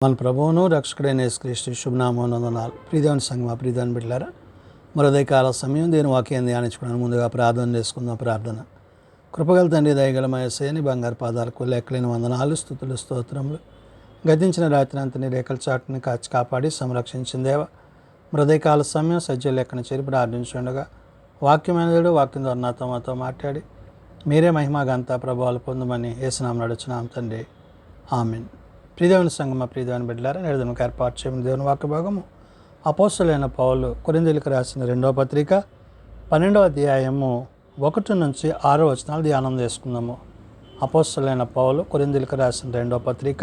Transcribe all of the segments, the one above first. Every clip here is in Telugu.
మన ప్రభువును రక్షకుడైన యేసుక్రీస్తు శుభనామమున వందనాలు. ప్రియదేవుని సంగమా, ప్రియదేవుని బిడ్డలారా, మరొదయకాల సమయం దేని వాక్యం ధ్యానించుకున్నాను. ముందుగా ప్రార్థన చేసుకుందాం. ప్రార్థన. కృపగల తండ్రి, దయగల మయసేని బంగారు పాదాలకు లెక్కలేని వందనాలు, స్తుతులు, స్తోత్రములు. గతించిన రాత్రి అంతని రేఖల చాటుని కాచి కాపాడి సంరక్షించిన దేవ, మరొదయకాల సమయం సజ్జ లెక్కన చేరి ప్రార్థించుండగా వాక్యమైనడు వాక్యం ద్వారా నాతో మాతో మాట్లాడి మీరే మహిమా గంతా ప్రభావాలు పొందమని యేసునామమున నడుచున్నాం తండ్రి. ఆమేన్. ప్రియదేవుని సంగమ, ప్రియదేవుని బిడ్డలారా, నేడు దినకు ఏర్పాటు చేయడం దేవుని వాక్య భాగము అపోస్తలుడైన పౌలు కొరింథీయులకు రాసిన 2వ పత్రిక 12వ అధ్యాయము 1 నుంచి 6 వచనాలు ధ్యానం చేసుకుందాము. అపోస్తలుడైన పౌలు కొరింథీయులకు రాసిన 2వ పత్రిక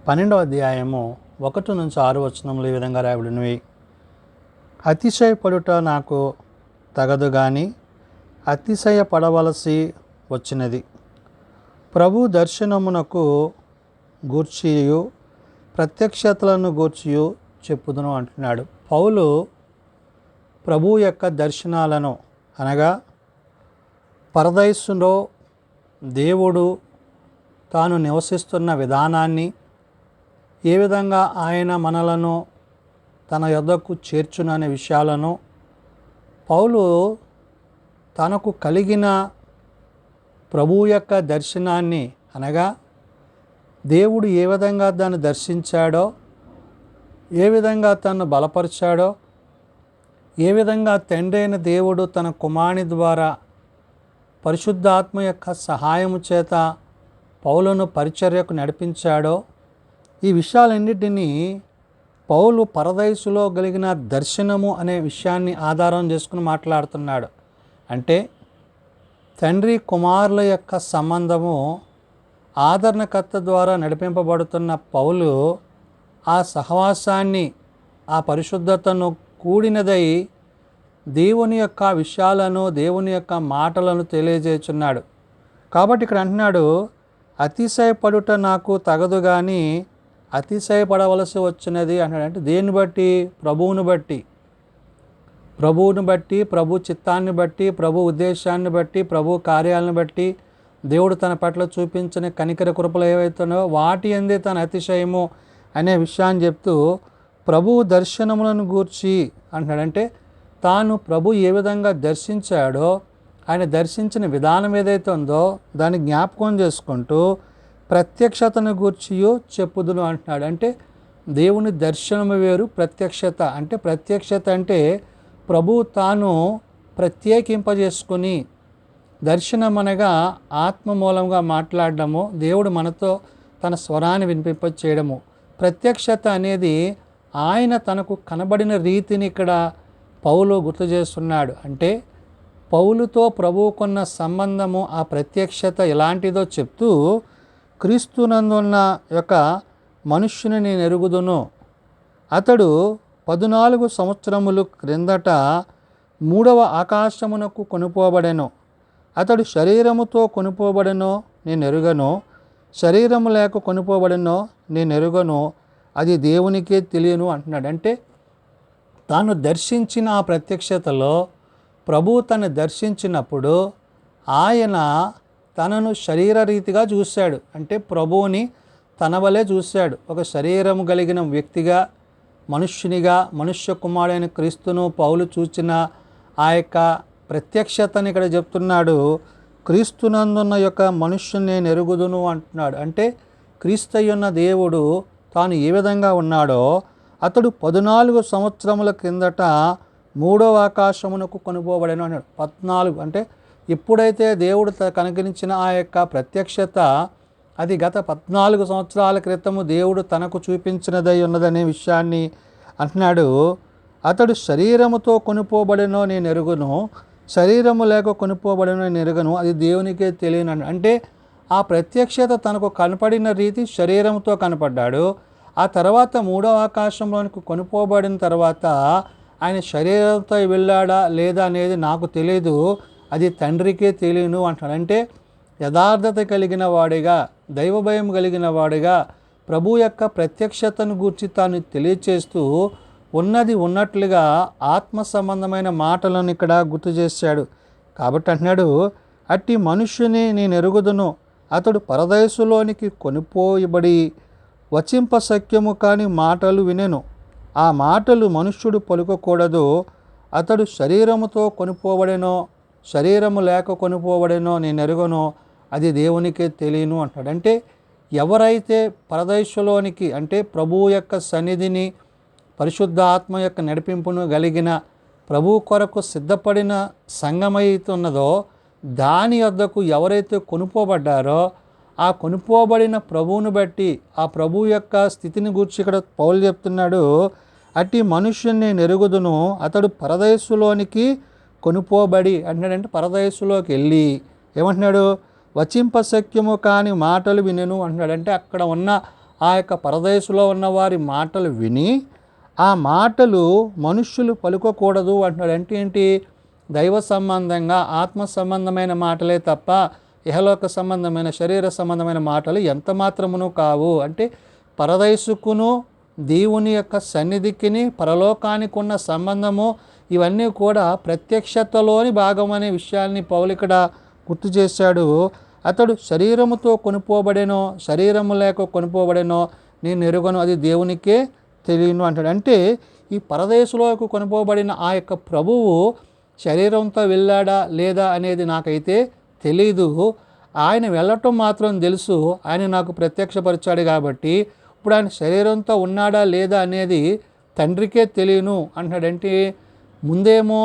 12వ అధ్యాయము 1 నుంచి 6 వచనములు ఈ విధంగా రాయబడినవి. అతిశయపడుట నాకు తగదు గాని అతిశయపడవలసి వచ్చినది. ప్రభు దర్శనమునకు గూర్చియు ప్రత్యక్షతలను గూర్చియు చెప్పుదును అంటున్నాడు. పౌలు ప్రభు యొక్క దర్శనాలను అనగా పరదైసులో దేవుడు తాను నివసిస్తున్న విధానాన్ని, ఏ విధంగా ఆయన మనలను తన యొద్దకు చేర్చును అనే విషయాలను పౌలు తనకు కలిగిన ప్రభు యొక్క దర్శనాన్ని అనగా దేవుడు ఏ విధంగా దాన్ని దర్శించాడో, ఏ విధంగా తనను బలపరిచాడో, ఏ విధంగా తండ్రి అయిన దేవుడు తన కుమారుని ద్వారా పరిశుద్ధాత్మ యొక్క సహాయము చేత పౌలును పరిచర్యకు నడిపించాడో, ఈ విషయాలన్నిటినీ పౌలు పరదైసులో కలిగిన దర్శనము అనే విషయాన్ని ఆధారం చేసుకుని మాట్లాడుతున్నాడు. అంటే తండ్రి కుమారుల యొక్క సంబంధము ఆదరణకర్త ద్వారా నడిపింపబడుతున్న పౌలు ఆ సహవాసాన్ని, ఆ పరిశుద్ధతను కూడినదై దేవుని యొక్క విషయాలను, దేవుని యొక్క మాటలను తెలియజేస్తున్నాడు. కాబట్టి ఇక్కడ అంటున్నాడు, అతిశయపడుట నాకు తగదు కానీ అతిశయపడవలసి వచ్చినది అంటున్నాడు. అంటే దేన్ని బట్టి? ప్రభువును బట్టి, ప్రభు చిత్తాన్ని బట్టి, ప్రభు ఉద్దేశాన్ని బట్టి, ప్రభు కార్యాలను బట్టి, దేవుడు తన పట్ల చూపించిన కనికర కృపలు ఏవైతున్నాయో వాటి అందే తన అతిశయము అనే విషయాన్ని చెప్తూ ప్రభు దర్శనములను గూర్చి అంటున్నాడంటే తాను ప్రభు ఏ విధంగా దర్శించాడో, ఆయన దర్శించిన విధానం ఏదైతే ఉందో దాన్ని జ్ఞాపకం చేసుకుంటూ ప్రత్యక్షతను గూర్చియో చెప్పుదును అంటున్నాడు. అంటే దేవుని దర్శనము వేరు, ప్రత్యక్షత అంటే, ప్రత్యక్షత అంటే ప్రభు తాను ప్రత్యేకింపజేసుకొని, దర్శనం అనగా ఆత్మ మూలంగా మాట్లాడడము, దేవుడు మనతో తన స్వరాన్ని వినిపింప చేయడము. ప్రత్యక్షత అనేది ఆయన తనకు కనబడిన రీతిని ఇక్కడ పౌలు గుర్తు చేస్తున్నాడు. అంటే పౌలుతో ప్రభువుకున్న సంబంధము, ఆ ప్రత్యక్షత ఎలాంటిదో చెప్తూ క్రీస్తునందున్న యొక్క మనుష్యుని నేను ఎరుగుదును. అతడు 14 సంవత్సరములు క్రిందట 3వ ఆకాశమునకు కొనుపోబడెను. అతడు శరీరముతో కొనుపోబడెనో నేను ఎరుగను, శరీరము లేక కొనుపోబడెనో నేను ఎరుగను, అది దేవునికే తెలియను అంటున్నాడు. అంటే తాను దర్శించిన ఆ ప్రత్యక్షతలో ప్రభు తను దర్శించినప్పుడు ఆయన తనను శరీరరీతిగా చూశాడు. అంటే ప్రభువుని తన వలె చూశాడు. ఒక శరీరము కలిగిన వ్యక్తిగా, మనుష్యునిగా, మనుష్య కుమారుడైన క్రీస్తును పౌలు చూచిన ఆ యొక్క ప్రత్యక్షతని ఇక్కడ చెప్తున్నాడు. క్రీస్తునందున్న యొక్క మనుష్యుని నేను ఎరుగుదును అంటున్నాడు. అంటే క్రీస్తయ్యున్న దేవుడు తాను ఏ విధంగా ఉన్నాడో, అతడు 14 సంవత్సరముల క్రిందట 3వ ఆకాశమునకు కొనుపోబడెను అన్నాడు. 14 అంటే ఎప్పుడైతే దేవుడు కనుగరించిన ఆ యొక్క ప్రత్యక్షత అది గత 14 సంవత్సరాల క్రితము దేవుడు తనకు చూపించినదై ఉన్నదనే విషయాన్ని అంటున్నాడు. అతడు శరీరముతో కొనుపోబడెనో నేను ఎరుగును, శరీరము లేక కొనుపోబడెనో నేను ఎరుగను, అది దేవునికే తెలియను. అంటే ఆ ప్రత్యక్షత తనకు కనపడిన రీతి శరీరంతో కనపడ్డాడు. ఆ తర్వాత 3వ ఆకాశంలోనికి కొనుపోబడిన తర్వాత ఆయన శరీరంతో వెళ్ళాడా లేదా అనేది నాకు తెలియదు, అది తండ్రికే తెలియను అంటాడు. అంటే యథార్థత కలిగిన వాడిగా, దైవభయం కలిగిన వాడిగా ప్రభు యొక్క ప్రత్యక్షతను గూర్చి తాను తెలియచేస్తూ ఉన్నది ఉన్నట్లుగా ఆత్మ సంబంధమైన మాటలను ఇక్కడ గుర్తు చేశాడు. కాబట్టి అంటున్నాడు, అట్టి మనుష్యుని నేను ఎరుగుదును, అతడు పరదైసులోనికి కొనిపోయబడి వచింపశక్యము కాని మాటలు వినెను. ఆ మాటలు మనుష్యుడు పలుకకూడదు. అతడు శరీరముతో కొనిపోబడెనో శరీరము లేక కొనిపోబడెనో నేనెరుగను, అది దేవునికే తెలియను అంటాడు. అంటే ఎవరైతే పరదైసులోనికి అంటే ప్రభువు యొక్క సన్నిధిని, పరిశుద్ధ ఆత్మ యొక్క నడిపింపును కలిగిన ప్రభు కొరకు సిద్ధపడిన సంఘమైతున్నదో దాని వద్దకు ఎవరైతే కొనుపోబడ్డారో ఆ కొనుపోబడిన ప్రభువును బట్టి ఆ ప్రభు యొక్క స్థితిని గూర్చి ఇక్కడ పౌలు చెప్తున్నాడు. అట్టి మనుష్యుని నేను ఎరుగుదును, అతడు పరదైసులోనికి కొనుపోబడి అంటున్నాడంటే పరదైసులోకి వెళ్ళి ఏమంటున్నాడు, వచింపశక్యము కాని మాటలు వినెను అంటున్నాడు. అంటే అక్కడ ఉన్న ఆ యొక్క పరదైసులో ఉన్న వారి మాటలు విని ఆ మాటలు మనుష్యులు పలుకోకూడదు అంటున్నాడు. అంటే ఏంటి, దైవ సంబంధంగా ఆత్మ సంబంధమైన మాటలే తప్ప ఇహలోక సంబంధమైన శరీర సంబంధమైన మాటలు ఎంత మాత్రమును కావు. అంటే పరదైసుకును దేవుని యొక్క సన్నిధికిని పరలోకానికి ఉన్న సంబంధము ఇవన్నీ కూడా ప్రత్యక్షతలోని భాగం అనే విషయాన్ని పౌలు ఇక్కడ గుర్తు చేశాడు. అతడు శరీరముతో కొనుపోబడేనో శరీరము లేక కొనుపోబడేనో నేను ఎరుగను, అది దేవునికే తెలియను అంటాడు. అంటే ఈ పరదేశంలోకి కొనుపోబడిన ఆ యొక్క ప్రభువు శరీరంతో వెళ్ళాడా లేదా అనేది నాకైతే తెలీదు. ఆయన వెళ్ళటం మాత్రం తెలుసు, ఆయన నాకు ప్రత్యక్షపరిచాడు కాబట్టి ఇప్పుడు ఆయన శరీరంతో ఉన్నాడా లేదా అనేది తండ్రికే తెలియను అంటాడంటే ముందేమో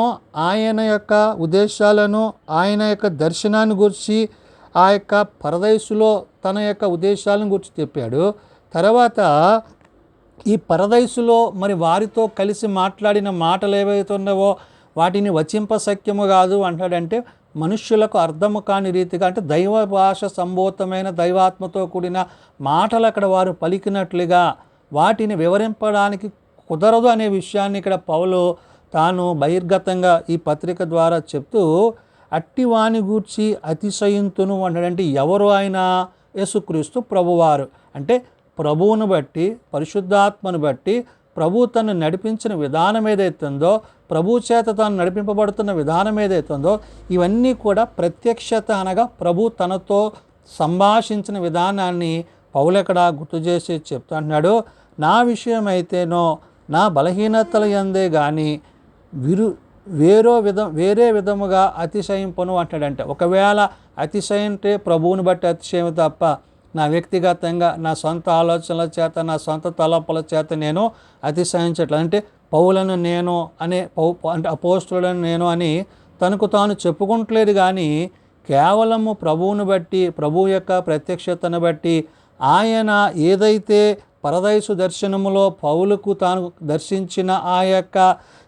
ఆయన యొక్క ఉద్దేశాలను ఆయన యొక్క దర్శనాన్ని గురించి ఆ యొక్క పరదైసులో తన యొక్క ఉద్దేశాలను గురించి చెప్పాడు. తర్వాత ఈ పరదైసులో మరి వారితో కలిసి మాట్లాడిన మాటలు ఏవైతే ఉన్నావో వాటిని వచింపశక్యము కాదు అంటాడంటే మనుష్యులకు అర్థము కాని రీతిగా అంటే దైవ భాష సంబోధమైన దైవాత్మతో కూడిన మాటలు అక్కడ వారు పలికినట్లుగా వాటిని వివరింపడానికి కుదరదు అనే విషయాన్ని ఇక్కడ పౌలు తాను బహిర్గతంగా ఈ పత్రిక ద్వారా చెప్తూ అట్టి వాని గూర్చి అతిశయింతును అంటాడంటే ఎవరు ఆయన, యేసుక్రీస్తు ప్రభువారు. అంటే ప్రభువును బట్టి పరిశుద్ధాత్మను బట్టి ప్రభు తను నడిపించిన విధానం ఏదైతుందో ప్రభు చేత తాను నడిపింపబడుతున్న విధానం ఏదైతుందో ఇవన్నీ కూడా ప్రత్యక్షత అనగా ప్రభు తనతో సంభాషించిన విధానాన్ని పౌలు ఎక్కడ గుర్తు చేసి చెప్తా అంటున్నాడు. నా విషయం అయితేనో నా బలహీనతల యందే కానీ వేరే విధముగా అతిశయింపను అంటాడంటే ఒకవేళ అతిశయంటే ప్రభువుని బట్టి అతిశయం తప్ప నా వ్యక్తిగతంగా నా సొంత ఆలోచనల చేత నా సొంత తలపుల చేత నేను అతిశయించట్లేదు. అంటే పౌలను నేను అనే అంటే అపోస్తులను నేను అని తనకు తాను చెప్పుకుంటలేదు కానీ కేవలము ప్రభువును బట్టి ప్రభువు యొక్క ప్రత్యక్షతను బట్టి ఆయన ఏదైతే పరదైసు దర్శనములో పౌలుకు తాను దర్శించిన ఆ యొక్క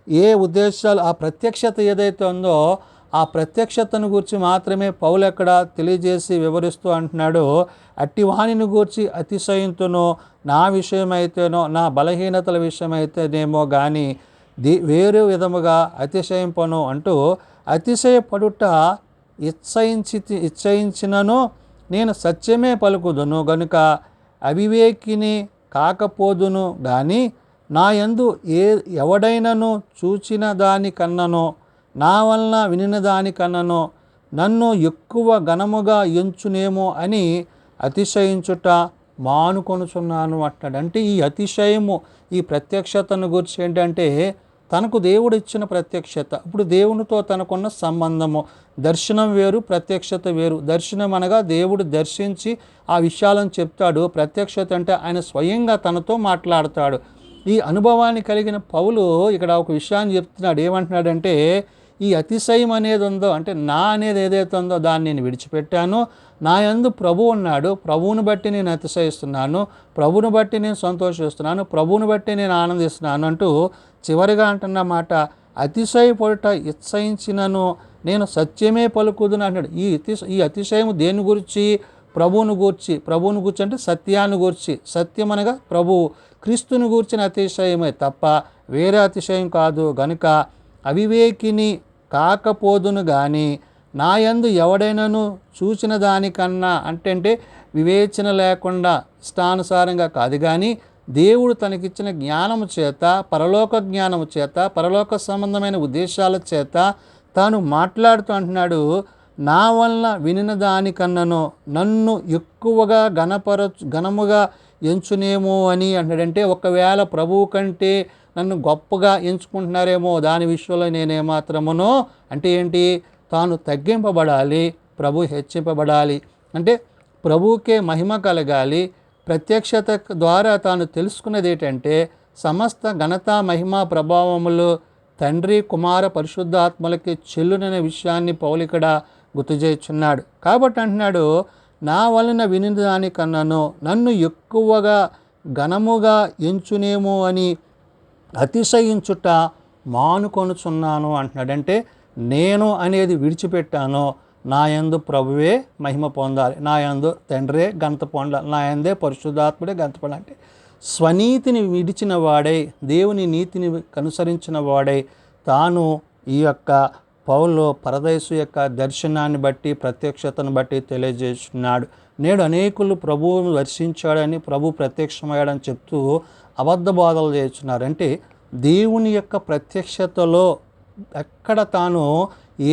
ఏ ఉద్దేశాలు ఆ ప్రత్యక్షత ఏదైతే ఉందో ఆ ప్రత్యక్షతను గురించి మాత్రమే పౌలు ఎక్కడ తెలియజేసి వివరిస్తూ అంటున్నాడు. అట్టి వాణిని గూర్చి అతిశయింతును, నా విషయమైతేనో నా బలహీనతల విషయమైతేనేమో కానీ వేరే విధముగా అతిశయింపను అంటూ అతిశయపడుట ఇచ్చయించినను నేను సత్యమే పలుకుదును గనుక అవివేకిని కాకపోదును గాని నా యందు ఎవడైనను చూచిన దానికన్ననో నా వలన వినిన దానికన్ననో నన్ను ఎక్కువ ఘనముగా ఎంచునేమో అని అతిశయించుట మానుకొనుచున్నాను అంటాడు. అంటే ఈ అతిశయము ఈ ప్రత్యక్షతను గురించి ఏంటంటే తనకు దేవుడు ఇచ్చిన ప్రత్యక్షత, ఇప్పుడు దేవునితో తనకున్న సంబంధము, దర్శనం వేరు ప్రత్యక్షత వేరు. దర్శనం అనగా దేవుడు దర్శించి ఆ విషయాలను చెప్తాడు, ప్రత్యక్షత అంటే ఆయన స్వయంగా తనతో మాట్లాడతాడు. ఈ అనుభవాన్ని కలిగిన పౌలు ఇక్కడ ఒక విషయాన్ని చెప్తున్నాడు. ఏమంటున్నాడంటే ఈ అతిశయం అనేది ఉందో అంటే నా అనేది ఏదైతే ఉందో దాన్ని నేను విడిచిపెట్టాను, నా యందు ప్రభు ఉన్నాడు, ప్రభువుని బట్టి నేను అతిశయిస్తున్నాను, ప్రభువుని బట్టి నేను సంతోషిస్తున్నాను, ప్రభువుని బట్టి నేను ఆనందిస్తున్నాను అంటూ చివరిగా అంటున్నమాట అతిశయపడుట ఇచ్చయించినను నేను సత్యమే పలుకుదును అంటాడు. ఈ అతిశయం దేని గురించి, ప్రభువుని గూర్చి అంటే సత్యాన్ని గూర్చి, సత్యం అనగా ప్రభువు క్రీస్తుని గూర్చిన అతిశయమే తప్ప వేరే అతిశయం కాదు. గనుక అవివేకిని కాకపోదును గాని నా యందు ఎవడైనాను చూచిన దానికన్నా అంటే వివేచన లేకుండా ఇష్టానుసారంగా కాదు కానీ దేవుడు తనకిచ్చిన జ్ఞానము చేత పరలోక జ్ఞానము చేత పరలోక సంబంధమైన ఉద్దేశాల చేత తాను మాట్లాడుతూ అంటున్నాడు, నా వలన వినిన దానికన్నను నన్ను ఎక్కువగా ఘనముగా ఎంచునేమో అని అంటాడంటే, ఒకవేళ ప్రభువు కంటే నన్ను గొప్పగా ఎంచుకుంటున్నారేమో దాని విషయంలో నేనేమాత్రమునో అంటే ఏంటి, తాను తగ్గింపబడాలి, ప్రభు హెచ్చింపబడాలి. అంటే ప్రభువుకే మహిమ కలగాలి. ప్రత్యక్షత ద్వారా తాను తెలుసుకున్నది ఏంటంటే, సమస్త ఘనత మహిమ ప్రభావములు తండ్రి కుమార పరిశుద్ధాత్మలకి చెల్లుననే విషయాన్ని పౌలు ఇక్కడ గుర్తు చేయుచున్నాడు. కాబట్టి అంటున్నాడు, నా వలన విని దానికన్నాను నన్ను ఎక్కువగా ఘనముగా ఎంచునేమో అని అతిశయించుట మానుకొనుచున్నాను అంటున్నాడంటే, నేను అనేది విడిచిపెట్టాను, నా యందు ప్రభువే మహిమ పొందాలి, నా యందు తండ్రే ఘనత పొందాలి, నా యందే పరిశుద్ధాత్ముడే ఘనత పొందాలి. అంటే స్వనీతిని విడిచిన వాడై దేవుని నీతిని అనుసరించిన వాడై తాను ఈ యొక్క పౌలు పరదేశు యొక్క దర్శనాన్ని బట్టి ప్రత్యక్షతను బట్టి తెలియజేస్తున్నాడు. నేడు అనేకులు ప్రభువును దర్శించాడని, ప్రభు ప్రత్యక్షమయ్యాడని చెప్తూ అబద్ధ బోధలు చేస్తున్నారు. అంటే దేవుని యొక్క ప్రత్యక్షతలో ఎక్కడ తాను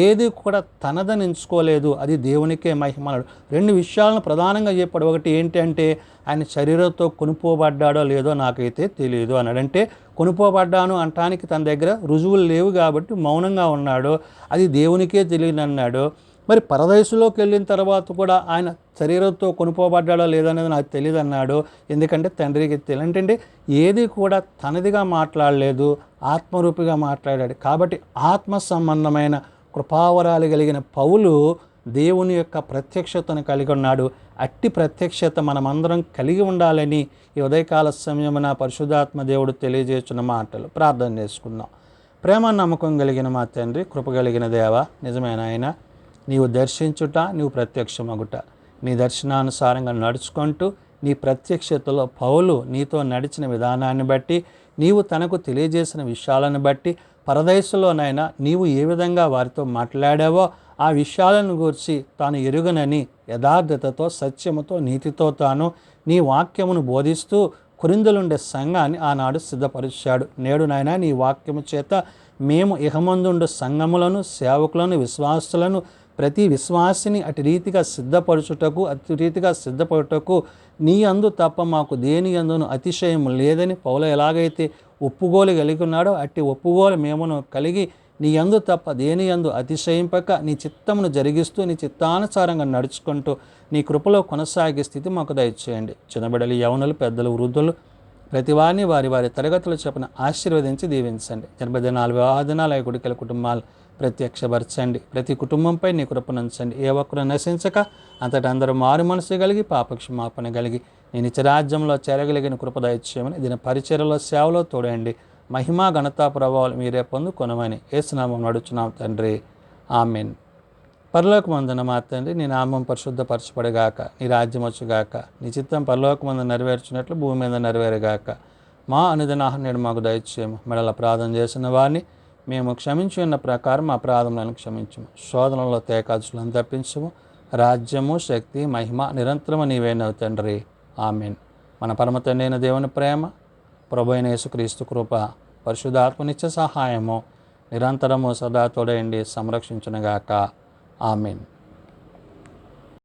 ఏది కూడా తనదని ఎంచుకోలేదు, అది దేవునికే మహిమ. రెండు విషయాలను ప్రధానంగా చెప్పాడు. ఒకటి ఏంటంటే, ఆయన శరీరంతో కొనుక్కోబడ్డాడో లేదో నాకైతే తెలియదు అన్నాడంటే, కొనుక్కోబడ్డాను అంటానికి తన దగ్గర రుజువులు లేవు కాబట్టి మౌనంగా ఉన్నాడు, అది దేవునికే తెలియదు అన్నాడు. మరి పరదేశంలోకి వెళ్ళిన తర్వాత కూడా ఆయన శరీరంతో కొనుక్కోబడ్డాడో లేదనేది నాకు తెలియదు అన్నాడు, ఎందుకంటే తండ్రికి తెలియదు. ఏంటంటే ఏది కూడా తనదిగా మాట్లాడలేదు, ఆత్మరూపిగా మాట్లాడాడు. కాబట్టి ఆత్మ సంబంధమైన కృపావరాలు కలిగిన పౌలు దేవుని యొక్క ప్రత్యక్షతను కలిగి ఉన్నాడు. అట్టి ప్రత్యక్షత మనమందరం కలిగి ఉండాలని ఈ ఉదయకాల సమయమున పరిశుద్ధాత్మ దేవుడు తెలియజేస్తున్న మాటలు ప్రార్థన చేసుకుందాం. ప్రేమ నమ్మకం కలిగిన మా తండ్రి, కృప కలిగిన దేవ, నిజమైన ఆయన, నీవు దర్శించుట, నీవు ప్రత్యక్షమగుట, నీ దర్శనానుసారంగా నడుచుకుంటూ నీ ప్రత్యక్షతలో పౌలు నీతో నడిచిన విధానాన్ని బట్టి, నీవు తనకు తెలియజేసిన విషయాలను బట్టి, పరదేశంలోనైనా నీవు ఏ విధంగా వారితో మాట్లాడావో ఆ విషయాలను గురించి తాను ఎరుగనని యథార్థతతో, సత్యముతో, నీతితో తాను నీ వాక్యమును బోధిస్తూ కొరింథీలుండే సంఘాన్ని ఆనాడు సిద్ధపరిచాడు. నేడు నాయన నీ వాక్యము చేత మేము ఇహమందుండు సంఘములను, సేవకులను, విశ్వాసులను, ప్రతి విశ్వాసిని అటు రీతిగా సిద్ధపడుటకు నీ అందు తప్ప మాకు దేని అందును అతిశయం లేదని పౌలు ఎలాగైతే ఒప్పుగోలు కలిగి ఉన్నాడో అట్టి ఒప్పుగోలు మేమును కలిగి నీ యందు తప్ప దేని యందు అతిశయింపక నీ చిత్తమును జరిగిస్తూ నీ చిత్తానుసారంగా నడుచుకుంటూ నీ కృపలో కొనసాగే స్థితి మాకు దయచేయండి. చిన్నబిడ్డలు, యవనులు, పెద్దలు, వృద్ధులు ప్రతి వారిని వారి వారి తరగతులు చెప్పిన ఆశీర్వదించి దీవించండి. జన్మదినాలు, వివాహ దినాలు, గుడికల కుటుంబాలు ప్రత్యక్షపరచండి. ప్రతి కుటుంబంపై నీ కృపనుంచండి. ఏ ఒక్కరు నశించక అంతటా అందరూ మారు మనసు కలిగి పాపక్షమాపణ కలిగి నీ నిత్యరాజ్యంలో చేరగలిగిన కృప దయచేయమని, దీని పరిచర్యలో, సేవలో తోడండి. మహిమా ఘనతా ప్రభావాలు మీరే పొందుకొనమని యేసునామం నడుచున్నాం తండ్రి, ఆమెన్. పరలోకమందున మా తండ్రి, నీ నామం పరిశుద్ధపరచబడగాక, నీ రాజ్యం వచ్చుగాక, నీ చిత్తం పరలోకమందు నెరవేర్చినట్లు భూమి మీద నెరవేరుగాక. మా అనుదిన ఆహారం నేడు మాకు దయచేయము. మెడల ప్రార్థన చేసిన వారిని మేము క్షమించి ఉన్న ప్రకారం మా ప్రార్థనలను క్షమించము. శోధనలో తేకాదులను తప్పించము. రాజ్యము, శక్తి, మహిమ నిరంతరము నీవేనవు తండ్రి, ఆమెన్. మన పరమ తండ్రి అయిన దేవుని ప్రేమ, ప్రభు అయిన యేసుక్రీస్తు కృప, పరిశుద్ధాత్మ నిత్య సహాయము నిరంతరము సదా తోడయండి సంరక్షించునుగాక. ఆమెన్.